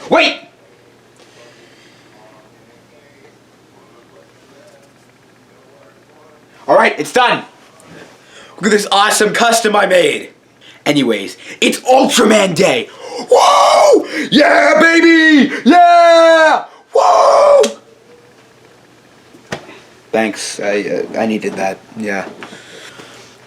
Wait! Alright, it's done! Look at this awesome custom I made! Anyways, it's Ultraman Day! Whoa! Yeah, baby! Yeah! Whoa! Thanks, I needed that, yeah.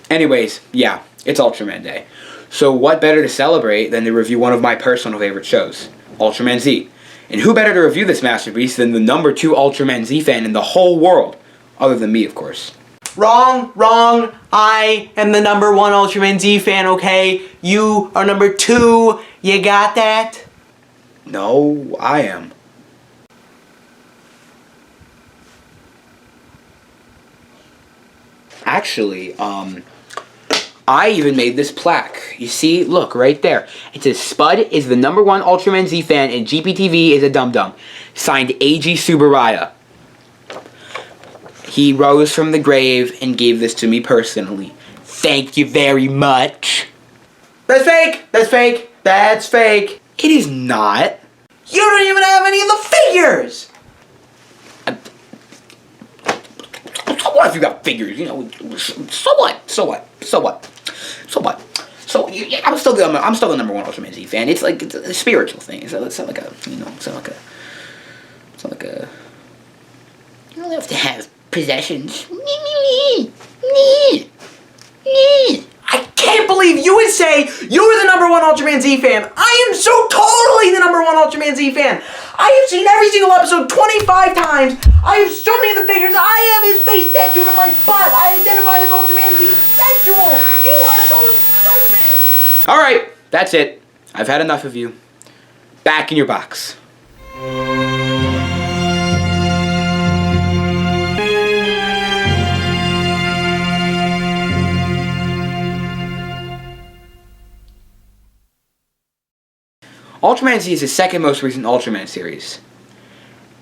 Anyways, yeah, it's Ultraman Day. So what better to celebrate than to review one of my personal favorite shows, Ultraman Z. And who better to review this masterpiece than the #2 Ultraman Z fan in the whole world, other than me, of course. Wrong, wrong. I am the #1 Ultraman Z fan, okay? You are #2. You got that? No, I am. Actually, I even made this plaque. You see? Look, right there. It says, Spud is the #1 Ultraman Z fan and GPTV is a dum-dum. Signed, A.G. Subaraya. He rose from the grave and gave this to me personally. Thank you very much. That's fake! That's fake! That's fake! It is not. You don't even have any of the figures! So what if you got figures? You know, so what? So what? So what? So what? So yeah, I'm still the #1 Ultraman Z fan. It's like it's a spiritual thing. It's not like a, you know, it's not like a. You don't have to have possessions. I can't believe you would say you were the #1 Ultraman Z fan. I am so totally the #1 Ultraman Z fan. I have seen every single episode 25 times. I have so many of the figures. I have his face tattooed on my butt. I identify as Ultraman Z sexual. You are so stupid. Alright, that's it. I've had enough of you. Back in your box. Ultraman Z is the second most recent Ultraman series.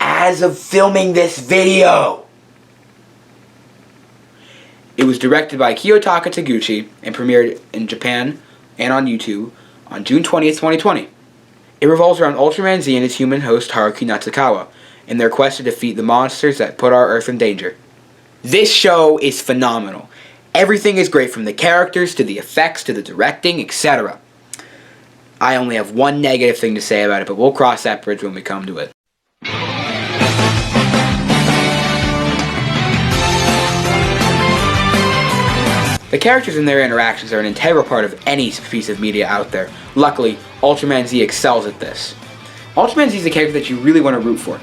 As of filming this video! It was directed by Kiyotaka Taguchi and premiered in Japan and on YouTube on June 20th, 2020. It revolves around Ultraman Z and his human host Haruki Natsukawa in their quest to defeat the monsters that put our Earth in danger. This show is phenomenal. Everything is great, from the characters to the effects to the directing, etc. I only have one negative thing to say about it, but we'll cross that bridge when we come to it. The characters and their interactions are an integral part of any piece of media out there. Luckily, Ultraman Z excels at this. Ultraman Z is a character that you really want to root for.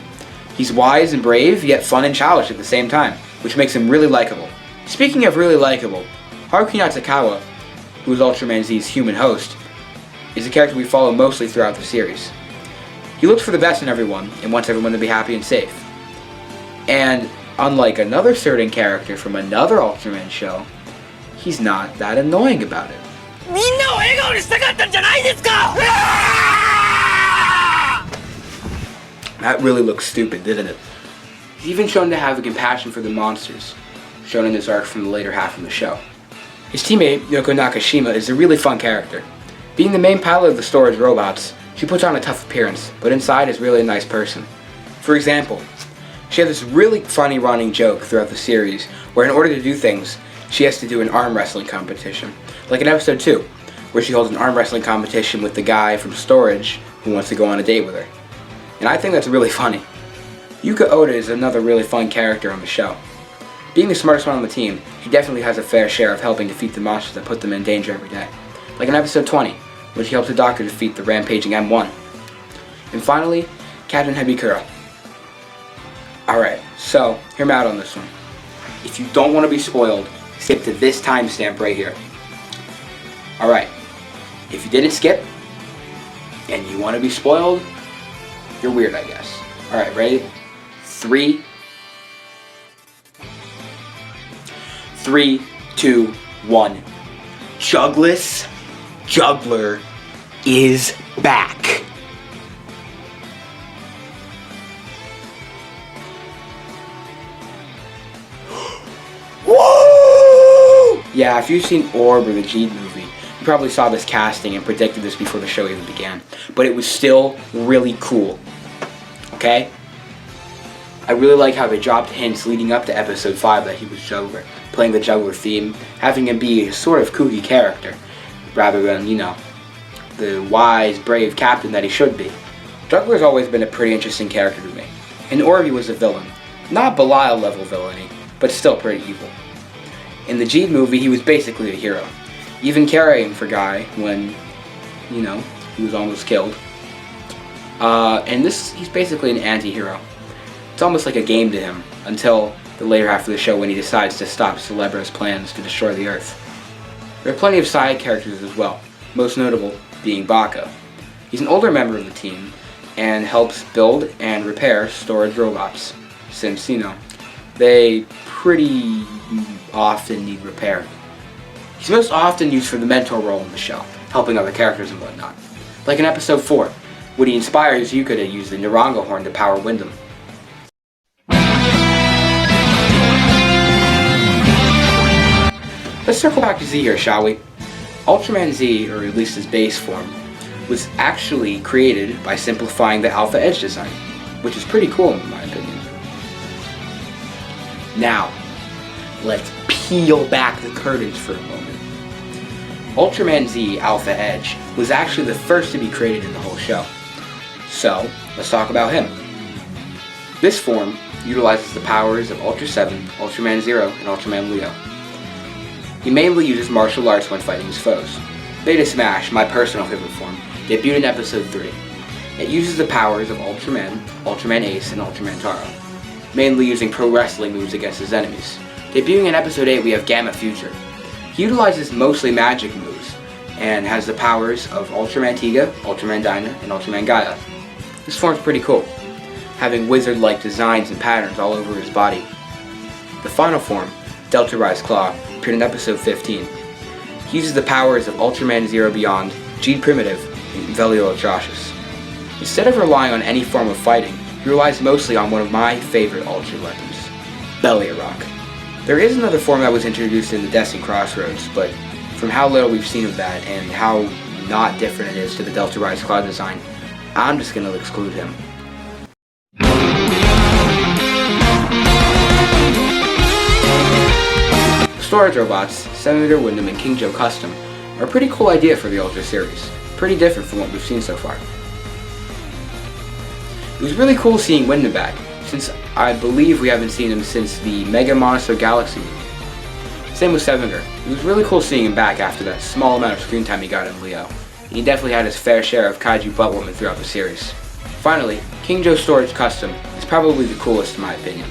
He's wise and brave, yet fun and childish at the same time, which makes him really likable. Speaking of really likable, Haruki Natsukawa, who is Ultraman Z's human host, is a character we follow mostly throughout the series. He looks for the best in everyone and wants everyone to be happy and safe. And unlike another certain character from another Ultraman show, he's not that annoying about it. That really looks stupid, didn't it? He's even shown to have a compassion for the monsters, shown in this arc from the later half of the show. His teammate, Yoko Nakashima, is a really fun character. Being the main pilot of the storage robots, she puts on a tough appearance, but inside is really a nice person. For example, she has this really funny running joke throughout the series, where in order to do things, she has to do an arm wrestling competition. Like in episode 2, where she holds an arm wrestling competition with the guy from storage who wants to go on a date with her. And I think that's really funny. Yuka Oda is another really fun character on the show. Being the smartest one on the team, he definitely has a fair share of helping defeat the monsters that put them in danger every day. Like in episode 20, which he helps the Doctor defeat the rampaging M1. And finally, Captain Hebikura. Alright, so, hear me out on this one. If you don't want to be spoiled, skip to this timestamp right here. Alright, if you didn't skip, and you want to be spoiled, you're weird, I guess. Alright, ready? 3, 2, 1. Jugless Juggler is back. Whoa! Yeah, if you've seen Orb or the G movie, You probably saw this casting and predicted this before the show even began, but it was still really cool. Okay? I really like how they dropped hints leading up to episode 5 that he was Juggler, playing the Juggler theme, having him be a sort of kooky character, rather than, the wise, brave captain that he should be. Juggler's always been a pretty interesting character to me. And Orby was a villain. Not Belial level villainy, but still pretty evil. In the G movie, he was basically a hero. Even carrying for Guy when, he was almost killed. And he's basically an anti-hero. It's almost like a game to him, until the later half of the show when he decides to stop Celebro's plans to destroy the Earth. There are plenty of side characters as well, most notable being Baka. He's an older member of the team, and helps build and repair storage robots, since, they pretty often need repair. He's most often used for the mentor role in the show, helping other characters and whatnot. Like in episode 4, when he inspires Yuka to use the Narango horn to power Wyndham. Let's circle back to Z here, shall we? Ultraman Z, or at least his base form, was actually created by simplifying the Alpha Edge design, which is pretty cool in my opinion. Now, let's peel back the curtains for a moment. Ultraman Z Alpha Edge was actually the first to be created in the whole show. So, let's talk about him. This form utilizes the powers of Ultra 7, Ultraman Zero, and Ultraman Leo. He mainly uses martial arts when fighting his foes. Beta Smash, my personal favorite form, debuted in episode 3. It uses the powers of Ultraman, Ultraman Ace, and Ultraman Taro, mainly using pro wrestling moves against his enemies. Debuting in episode 8 we have Gamma Future. He utilizes mostly magic moves, and has the powers of Ultraman Tiga, Ultraman Dyna, and Ultraman Gaia. This form's pretty cool, having wizard-like designs and patterns all over his body. The final form, Delta Rise Claw, appeared in episode 15. He uses the powers of Ultraman Zero Beyond, G Primitive, and Velio Atrocious. Instead of relying on any form of fighting, he relies mostly on one of my favorite Ultra weapons, Belliot Rock. There is another form that was introduced in the Destiny Crossroads, but from how little we've seen of that and how not different it is to the Delta Rise Claw design, I'm just going to exclude him. Storage robots, Senator Wyndham and King Joe Custom, are a pretty cool idea for the Ultra series. Pretty different from what we've seen so far. It was really cool seeing Wyndham back, since I believe we haven't seen him since the Mega Monster Galaxy movie. Same with Sevenger. It was really cool seeing him back after that small amount of screen time he got in Leo. He definitely had his fair share of Kaiju buttwoman throughout the series. Finally, King Joe Storage Custom is probably the coolest in my opinion.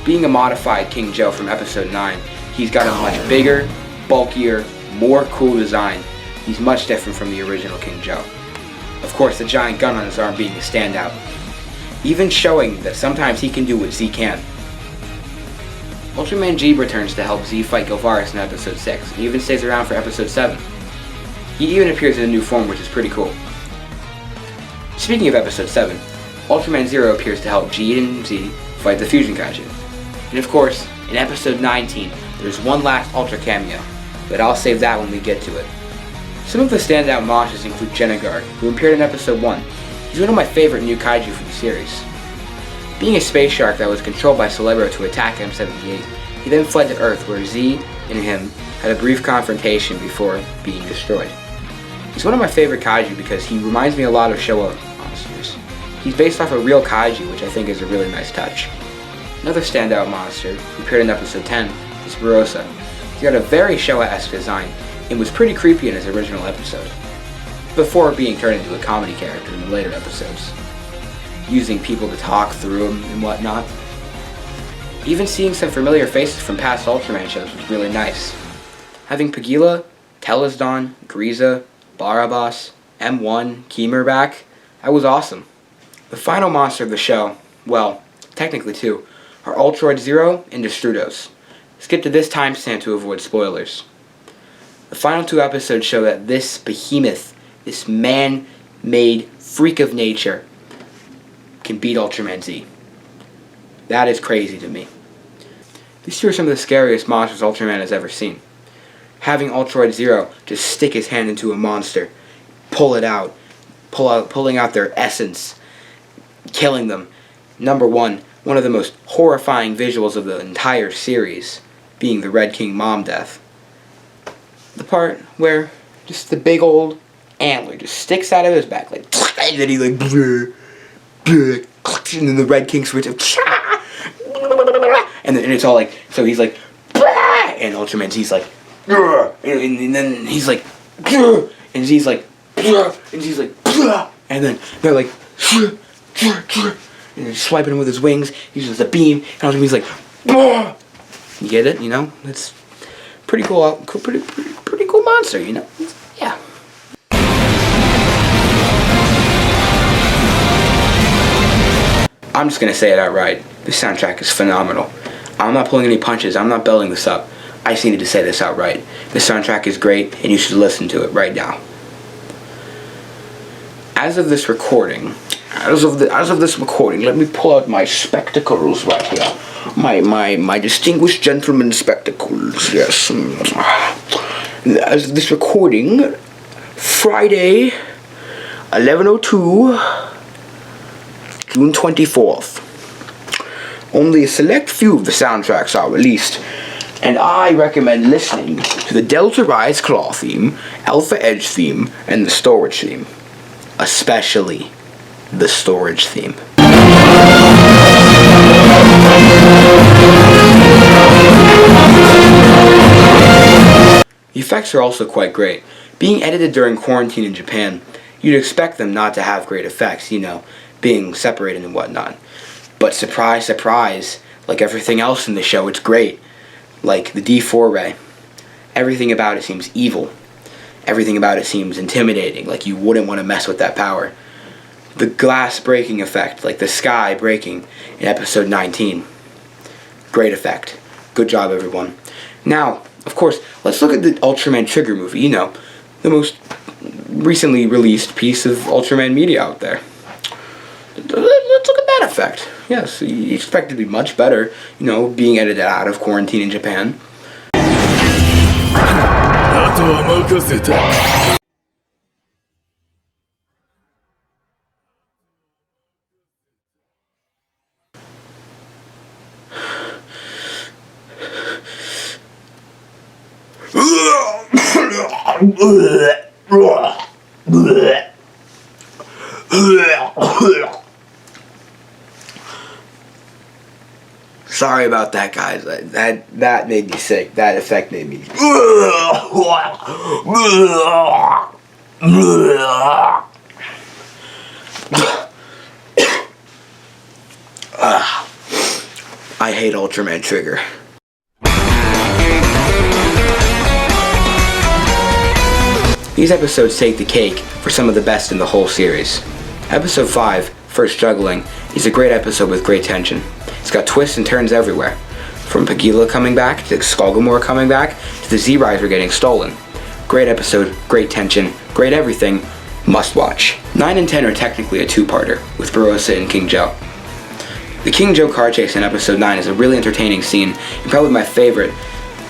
Being a modified King Joe from episode 9, he's got a much bigger, bulkier, more cool design. He's much different from the original King Joe. Of course, the giant gun on his arm being a standout, even showing that sometimes he can do what Z can. Ultraman G returns to help Z fight Gilvaris in episode 6, and even stays around for episode 7. He even appears in a new form, which is pretty cool. Speaking of episode 7, Ultraman Zero appears to help G and Z fight the Fusion Kaiju. And of course, in episode 19, there's one last Ultra cameo, but I'll save that when we get to it. Some of the standout monsters include Jenna Guard, who appeared in episode 1. He's one of my favorite new kaiju from the series. Being a space shark that was controlled by Celebro to attack M78, he then fled to Earth where Z and him had a brief confrontation before being destroyed. He's one of my favorite kaiju because he reminds me a lot of Showa monsters. He's based off a real kaiju, which I think is a really nice touch. Another standout monster, who appeared in episode 10, is Barossa. He got a very Showa-esque design, and was pretty creepy in his original episode, before being turned into a comedy character in the later episodes, using people to talk through him and whatnot. Even seeing some familiar faces from past Ultraman shows was really nice. Having Pagila, Telesdon, Griza, Barabas, M1, Keemer back, that was awesome. The final monster of the show, well, technically two, are Ultroid Zero and Destrudos. Skip to this timestamp to avoid spoilers. The final two episodes show that this behemoth, this man-made freak of nature, can beat Ultraman Z. That is crazy to me. These two are some of the scariest monsters Ultraman has ever seen. Having Ultroid Zero just stick his hand into a monster, pulling out their essence, killing them. Number one of the most horrifying visuals of the entire series being the Red King mom death. The part where just the big old antler just sticks out of his back, like, and then he like, bleh, bleh, and then the Red King switch, and then it's all like, so he's like, bleh, and Ultraman Z's like, and then he's like, and Z's like, and Z's like, and then they're like, and they're swiping him with his wings. He uses the beam, and Ultraman's like, you get it? You know, it's pretty cool. Pretty cool monster. You know, yeah. I'm just gonna say it outright. This soundtrack is phenomenal. I'm not pulling any punches. I'm not building this up. I just needed to say this outright. The soundtrack is great, and you should listen to it right now. As of this recording, let me pull out my spectacles right here. My distinguished gentleman spectacles. Yes. As of this recording, Friday, 11:02. June 24th. Only a select few of the soundtracks are released, and I recommend listening to the Delta Rise Claw theme, Alpha Edge theme, and the Storage theme. Especially the Storage theme. The effects are also quite great. Being edited during quarantine in Japan, you'd expect them not to have great effects, you know, being separated and whatnot. But surprise, surprise, like everything else in the show, it's great. Like the D4 ray. Everything about it seems evil. Everything about it seems intimidating, like you wouldn't want to mess with that power. The glass breaking effect, like the sky breaking in episode 19. Great effect. Good job, everyone. Now, of course, let's look at the Ultraman Trigger movie, you know, the most recently released piece of Ultraman media out there. Let's look at that effect. Yes, you expect it to be much better, you know, being edited out of quarantine in Japan. Sorry about that, guys. That made me sick. That effect made me. I hate Ultraman Trigger. These episodes take the cake for some of the best in the whole series. Episode 5, First Juggling, is a great episode with great tension. It's got twists and turns everywhere. From Pagila coming back, to Skullgrimor coming back, to the Z-Riser getting stolen. Great episode, great tension, great everything, must watch. 9 and 10 are technically a two-parter, with Barossa and King Joe. The King Joe car chase in episode 9 is a really entertaining scene, and probably my favorite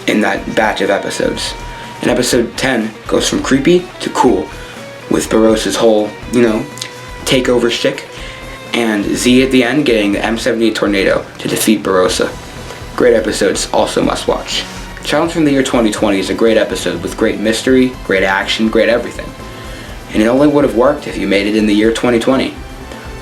in that batch of episodes. And episode 10 goes from creepy to cool, with Barossa's whole, you know, takeover shtick, and Z at the end getting the M78 Tornado to defeat Barossa. Great episodes, also must watch. Challenge from the Year 2020 is a great episode with great mystery, great action, great everything. And it only would have worked if you made it in the year 2020.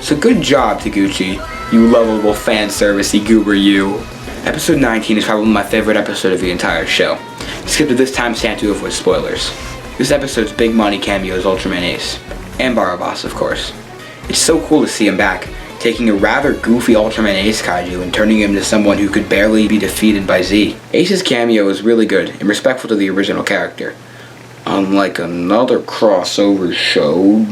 So good job, Taguchi, you lovable fan servicey goober you. Episode 19 is probably my favorite episode of the entire show. Skip to this timestamp to avoid spoilers. This episode's big money cameo is Ultraman Ace, and Barabas, of course. It's so cool to see him back, taking a rather goofy Ultraman Ace kaiju and turning him into someone who could barely be defeated by Z. Ace's cameo is really good and respectful to the original character. Unlike another crossover show.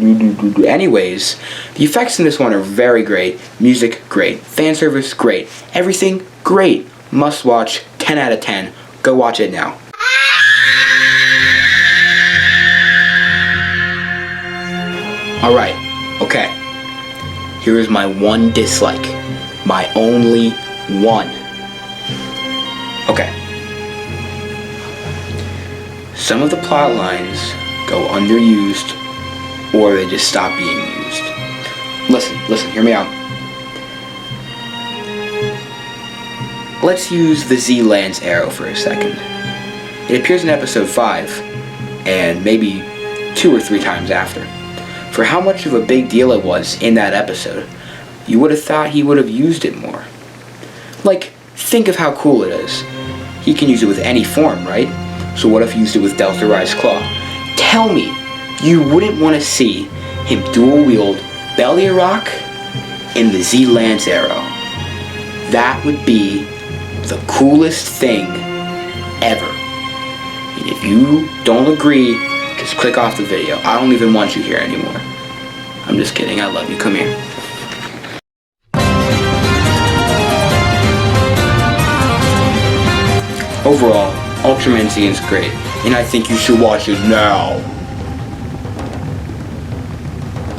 Anyways, the effects in this one are very great, music great, fan service great, everything great. Must watch, 10 out of 10. Go watch it now. Alright, okay. Here is my one dislike. My only one. Okay. some of the plot lines go underused or they just stop being used. Listen, hear me out. Let's use the Z-Lance arrow for a second. It appears in episode 5, and maybe 2 or 3 times after. For how much of a big deal it was in that episode, you would have thought he would have used it more. Like, think of how cool it is. He can use it with any form, right? So what if he used it with Delta Rise Claw? Tell me, you wouldn't want to see him dual-wield Belly Rock and the Z-Lance arrow. That would be the coolest thing ever. And if you don't agree, just click off the video. I don't even want you here anymore. I'm just kidding, I love you, come here. Overall, Ultraman Z is great, and I think you should watch it now.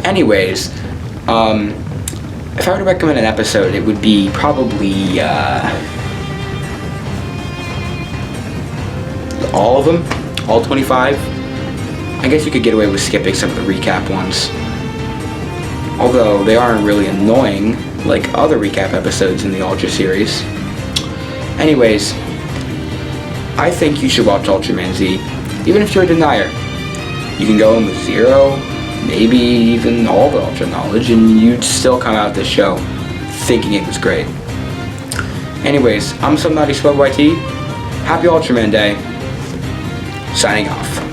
Anyways, if I were to recommend an episode, it would be probably, all of them, all 25. I guess you could get away with skipping some of the recap ones. Although they aren't really annoying like other recap episodes in the Ultra series. Anyways, I think you should watch Ultraman Z, even if you're a denier. You can go in with 0, maybe even all the Ultra knowledge, and you'd still come out this show thinking it was great. Anyways, I'm Some Naughty Spud YT. Happy Ultraman Day. Signing off.